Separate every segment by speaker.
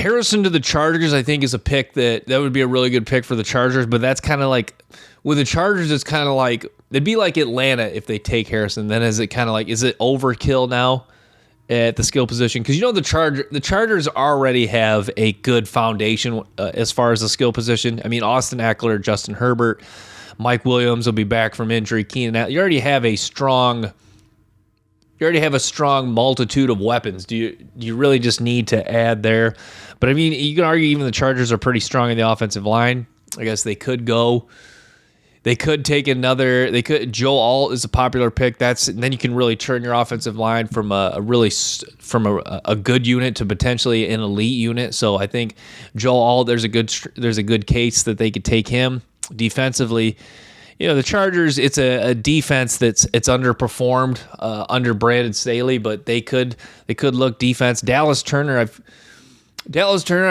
Speaker 1: Harrison to the Chargers, I think, is a pick that would be a really good pick for the Chargers, but that's kind of like, with the Chargers, it's kind of like, it'd be like Atlanta if they take Harrison. Then is it kind of like, is it overkill now at the skill position? Because the Chargers already have a good foundation as far as the skill position. I mean, Austin Eckler, Justin Herbert, Mike Williams will be back from injury. Keenan Allen. You already have a strong multitude of weapons. Do you really just need to add there? But I mean, you can argue even the Chargers are pretty strong in the offensive line. I guess they could take another. Joe Alt is a popular pick. And then you can really turn your offensive line from a good unit to potentially an elite unit. So I think Joe Alt, there's a good case that they could take him. Defensively, the Chargers, it's a defense it's underperformed under Brandon Staley, but they could look defense. Dallas Turner, I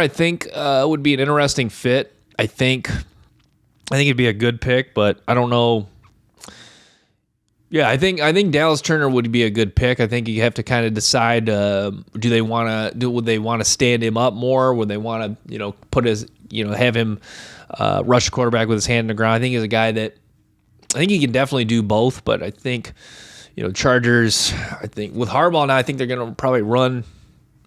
Speaker 1: think would be an interesting fit. I think it'd be a good pick, but I don't know. Yeah, I think Dallas Turner would be a good pick. I think you have to kind of decide: would they want to stand him up more? Would they want to have him rush the quarterback with his hand in the ground? I think he's a guy that I think he can definitely do both. But I think Chargers. I think with Harbaugh now, I think they're going to probably run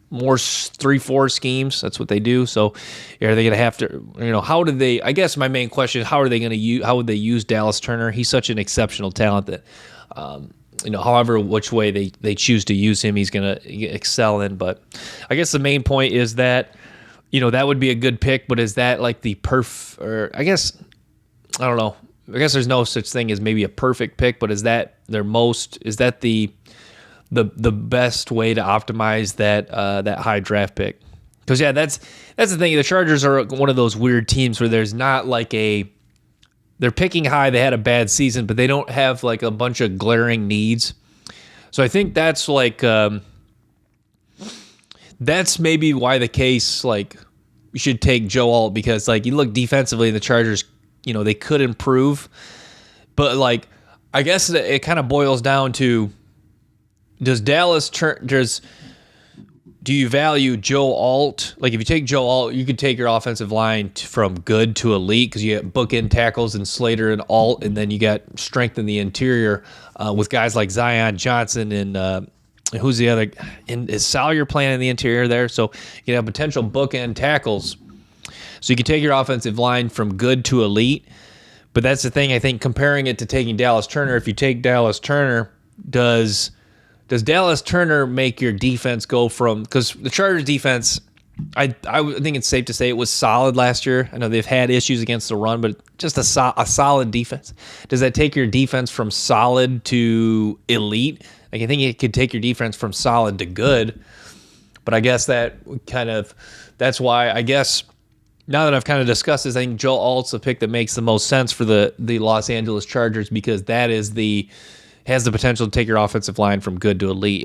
Speaker 1: more 3-4 schemes. That's what they do. So are they going to have to, how did they, I guess my main question is how would they use Dallas Turner? He's such an exceptional talent that, however, which way they choose to use him, he's going to excel in. But I guess the main point is that, that would be a good pick, but is that like the I don't know. I guess there's no such thing as maybe a perfect pick, but is that the best way to optimize that high draft pick? Because that's the thing. The Chargers are one of those weird teams where there's not like they're picking high. They had a bad season, but they don't have like a bunch of glaring needs. So I think that's like that's maybe why the case like you should take Joe Alt, because like you look defensively, the Chargers, they could improve, but like I guess it kind of boils down to, do you value Joe Alt? Like if you take Joe Alt, you could take your offensive line from good to elite because you get bookend tackles and Slater and Alt, and then you got strength in the interior with guys like Zion Johnson and who's the other? And is Salyer playing in the interior there? So you have potential bookend tackles. So you can take your offensive line from good to elite. But that's the thing, I think, comparing it to taking Dallas Turner. If you take Dallas Turner, does Dallas Turner make your defense go from, because the Chargers defense, I think it's safe to say it was solid last year. I know they've had issues against the run, but just a solid defense. Does that take your defense from solid to elite? Like I think it could take your defense from solid to good. But I guess that's why I guess now that I've kind of discussed this, I think Joe Alt's the pick that makes the most sense for the Los Angeles Chargers, because that has the potential to take your offensive line from good to elite.